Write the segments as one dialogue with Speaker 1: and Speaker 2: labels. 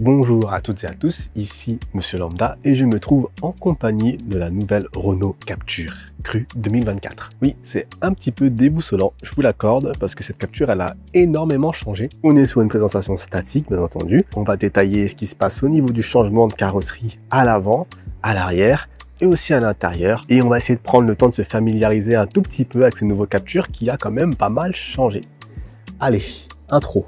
Speaker 1: Bonjour à toutes et à tous, ici Monsieur Lambda et je me trouve en compagnie de la nouvelle Renault Captur Cru 2024. Oui, c'est un petit peu déboussolant, je vous l'accorde, parce que cette Captur elle a énormément changé. On est sur une présentation statique bien entendu. On va détailler ce qui se passe au niveau du changement de carrosserie à l'avant, à l'arrière et aussi à l'intérieur. Et on va essayer de prendre le temps de se familiariser un tout petit peu avec ce nouveau Captur qui a quand même pas mal changé. Allez, intro.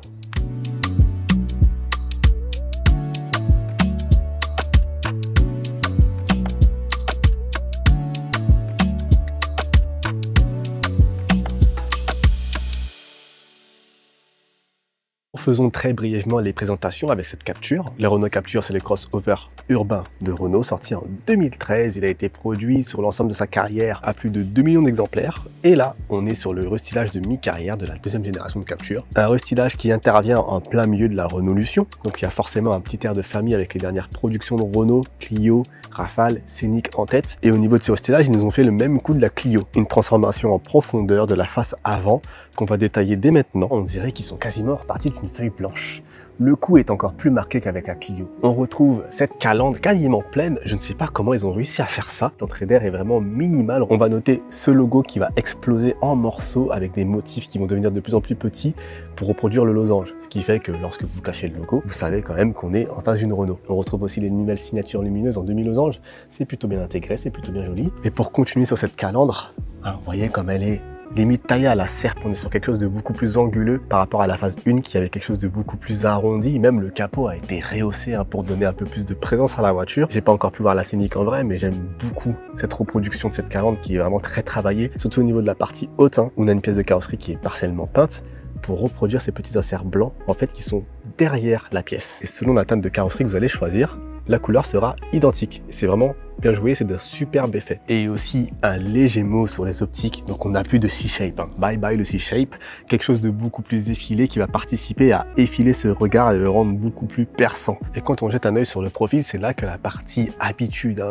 Speaker 1: Faisons très brièvement les présentations avec cette Captur. Le Renault Captur, c'est le crossover urbain de Renault, sorti en 2013. Il a été produit sur l'ensemble de sa carrière à plus de 2 millions d'exemplaires. Et là, on est sur le restylage de mi-carrière de la deuxième génération de Captur. Un restylage qui intervient en plein milieu de la Renaulution. Donc il y a forcément un petit air de famille avec les dernières productions de Renault, Clio, Rafale, Scénic en tête. Et au niveau de ce restylage, ils nous ont fait le même coup de la Clio. Une transformation en profondeur de la face avant qu'on va détailler dès maintenant. On dirait qu'ils sont quasiment repartis d'une feuille blanche. Le coup est encore plus marqué qu'avec la Clio. On retrouve cette calandre quasiment pleine. Je ne sais pas comment ils ont réussi à faire ça. L'entrée d'air est vraiment minimale. On va noter ce logo qui va exploser en morceaux avec des motifs qui vont devenir de plus en plus petits pour reproduire le losange. Ce qui fait que lorsque vous cachez le logo, vous savez quand même qu'on est en face d'une Renault. On retrouve aussi les nouvelles signatures lumineuses en demi-losange. C'est plutôt bien intégré, c'est plutôt bien joli. Et pour continuer sur cette calandre, vous voyez comme elle est limite taillée à la serpe. On est sur quelque chose de beaucoup plus anguleux par rapport à la phase 1 qui avait quelque chose de beaucoup plus arrondi. Même le capot a été rehaussé pour donner un peu plus de présence à la voiture. J'ai pas encore pu voir la Scénic en vrai, mais j'aime beaucoup cette reproduction de cette calandre qui est vraiment très travaillée, surtout au niveau de la partie haute, où on a une pièce de carrosserie qui est partiellement peinte pour reproduire ces petits inserts blancs en fait qui sont derrière la pièce. Et selon la teinte de carrosserie que vous allez choisir, la couleur sera identique. Et c'est vraiment bien joué, c'est d'un superbe effet. Et aussi un léger mot sur les optiques, donc on n'a plus de C-shape. Bye bye le C-shape, quelque chose de beaucoup plus effilé qui va participer à effiler ce regard et le rendre beaucoup plus perçant. Et quand on jette un œil sur le profil, c'est là que la partie habitude,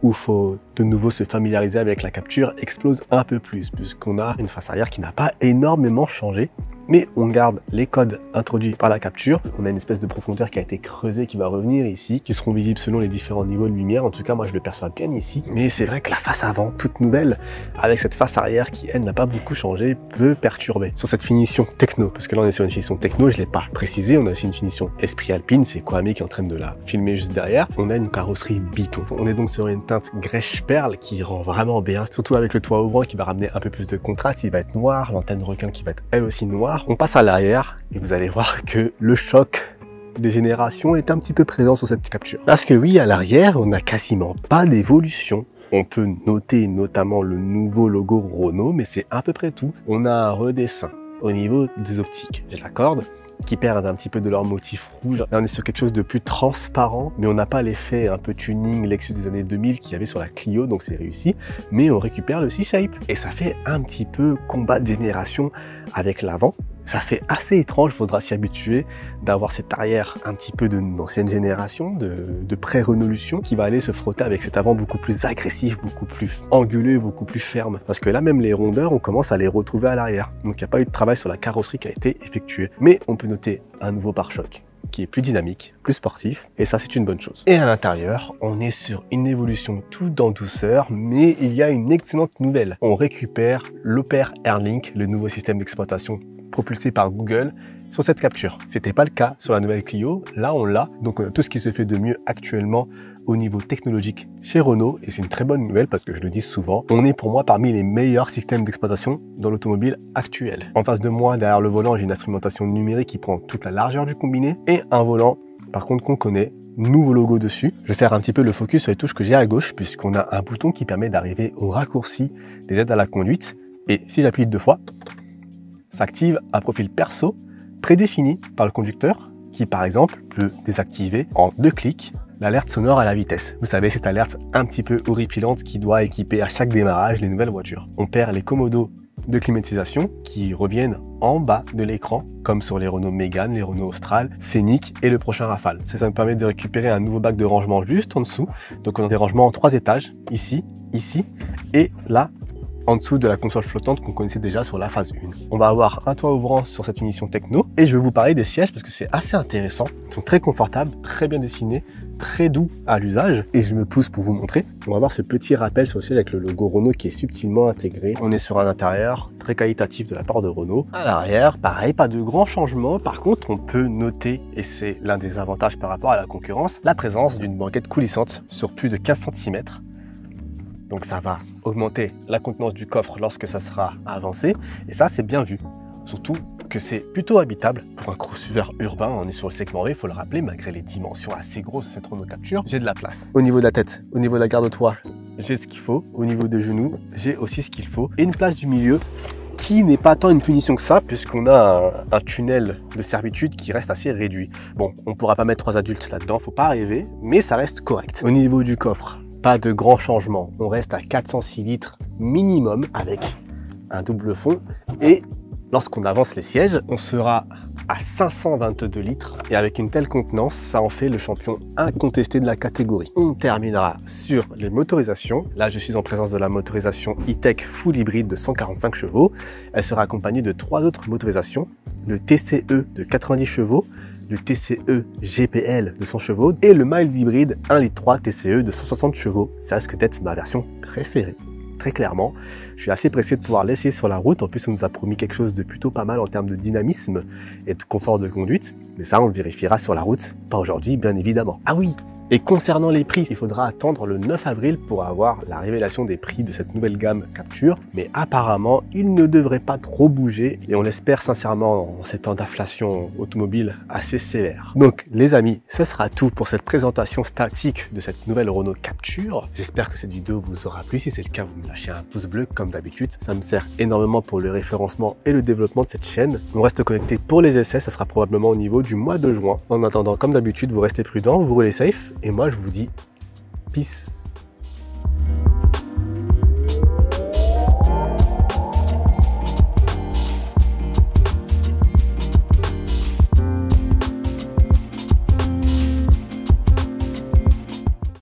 Speaker 1: où il faut de nouveau se familiariser avec la Captur, explose un peu plus, puisqu'on a une face arrière qui n'a pas énormément changé. Mais on garde les codes introduits par la Captur. On a une espèce de profondeur qui a été creusée, qui va revenir ici, qui seront visibles selon les différents niveaux de lumière. En tout cas, moi, je le perçois bien ici. Mais c'est vrai que la face avant, toute nouvelle, avec cette face arrière qui, elle, n'a pas beaucoup changé, peut perturber. Sur cette finition techno, parce que là, on est sur une finition techno, je l'ai pas précisé. On a aussi une finition esprit alpine. C'est Kwame qui est en train de la filmer juste derrière. On a une carrosserie Biton. On est donc sur une teinte grèche perle qui rend vraiment bien, surtout avec le toit ouvrant qui va ramener un peu plus de contraste. Il va être noir, l'antenne requin qui va être elle aussi noire. On passe à l'arrière et vous allez voir que le choc des générations est un petit peu présent sur cette Captur. Parce que oui, à l'arrière, on n'a quasiment pas d'évolution. On peut noter notamment le nouveau logo Renault, mais c'est à peu près tout. On a un redessin au niveau des optiques, je l'accorde, qui perdent un petit peu de leur motif rouge. Là, on est sur quelque chose de plus transparent, mais on n'a pas l'effet un peu tuning Lexus des années 2000 qu'il y avait sur la Clio, donc c'est réussi. Mais on récupère le C-shape. Et ça fait un petit peu combat de génération avec l'avant. Ça fait assez étrange, il faudra s'y habituer, d'avoir cette arrière un petit peu d'une ancienne génération, de pré-Renaulution, qui va aller se frotter avec cet avant beaucoup plus agressif, beaucoup plus anguleux, beaucoup plus ferme. Parce que là, même les rondeurs, on commence à les retrouver à l'arrière. Donc il n'y a pas eu de travail sur la carrosserie qui a été effectué. Mais on peut noter un nouveau pare-choc qui est plus dynamique, plus sportif, et ça c'est une bonne chose. Et à l'intérieur, on est sur une évolution tout en douceur, mais il y a une excellente nouvelle. On récupère l'Opère Airlink, le nouveau système d'exploitation propulsé par Google, sur cette Captur. C'était pas le cas sur la nouvelle Clio, là on l'a, donc on a tout ce qui se fait de mieux actuellement au niveau technologique chez Renault, et c'est une très bonne nouvelle parce que je le dis souvent, on est pour moi parmi les meilleurs systèmes d'exploitation dans l'automobile actuelle. En face de moi, derrière le volant, j'ai une instrumentation numérique qui prend toute la largeur du combiné, et un volant, par contre, qu'on connaît, nouveau logo dessus. Je vais faire un petit peu le focus sur les touches que j'ai à gauche, puisqu'on a un bouton qui permet d'arriver au raccourci des aides à la conduite, et si j'appuie 2 fois, s'active un profil perso prédéfini par le conducteur, qui par exemple peut désactiver en 2 clics l'alerte sonore à la vitesse. Vous savez, cette alerte un petit peu horripilante qui doit équiper à chaque démarrage les nouvelles voitures. On perd les commodos de climatisation qui reviennent en bas de l'écran, comme sur les Renault Mégane, les Renault Austral, Scénic et le prochain Rafale. Ça me permet de récupérer un nouveau bac de rangement juste en dessous. Donc on a des rangements en 3 étages, ici, ici et là, en dessous de la console flottante qu'on connaissait déjà sur la phase 1. On va avoir un toit ouvrant sur cette finition techno et je vais vous parler des sièges parce que c'est assez intéressant. Ils sont très confortables, très bien dessinés, très doux à l'usage et je me pousse pour vous montrer. On va voir ce petit rappel sur le siège avec le logo Renault qui est subtilement intégré. On est sur un intérieur très qualitatif de la part de Renault. À l'arrière, pareil, pas de grands changements. Par contre, on peut noter, et c'est l'un des avantages par rapport à la concurrence, la présence d'une banquette coulissante sur plus de 15 cm. Donc ça va augmenter la contenance du coffre lorsque ça sera avancé. Et ça, c'est bien vu. Surtout que c'est plutôt habitable pour un crossover urbain. On est sur le segment V, il faut le rappeler, malgré les dimensions assez grosses de cette Renault Captur, j'ai de la place. Au niveau de la tête, au niveau de la garde-toit, j'ai ce qu'il faut. Au niveau des genoux, j'ai aussi ce qu'il faut. Et une place du milieu qui n'est pas tant une punition que ça, puisqu'on a un tunnel de servitude qui reste assez réduit. Bon, on ne pourra pas mettre 3 adultes là-dedans, faut pas rêver, mais ça reste correct. Au niveau du coffre, pas de grands changements. On reste à 406 litres minimum avec un double fond et lorsqu'on avance les sièges, on sera à 522 litres et avec une telle contenance, ça en fait le champion incontesté de la catégorie. On terminera sur les motorisations. Là, je suis en présence de la motorisation E-Tech Full Hybride de 145 chevaux. Elle sera accompagnée de 3 autres motorisations. Le TCE de 90 chevaux, le TCE GPL de 100 chevaux et le mild hybride 1,3 litre TCE de 160 chevaux. Ça risque d'être ma version préférée. Très clairement, je suis assez pressé de pouvoir l'essayer sur la route. En plus, on nous a promis quelque chose de plutôt pas mal en termes de dynamisme et de confort de conduite. Mais ça, on le vérifiera sur la route, pas aujourd'hui, bien évidemment. Ah oui! Et concernant les prix, il faudra attendre le 9 avril pour avoir la révélation des prix de cette nouvelle gamme Captur. Mais apparemment, il ne devrait pas trop bouger et on l'espère sincèrement en ces temps d'inflation automobile assez sévère. Donc les amis, ce sera tout pour cette présentation statique de cette nouvelle Renault Captur. J'espère que cette vidéo vous aura plu. Si c'est le cas, vous me lâchez un pouce bleu comme d'habitude. Ça me sert énormément pour le référencement et le développement de cette chaîne. On reste connecté pour les essais, ça sera probablement au niveau du mois de juin. En attendant, comme d'habitude, vous restez prudents, vous roulez safe. Et moi, je vous dis peace.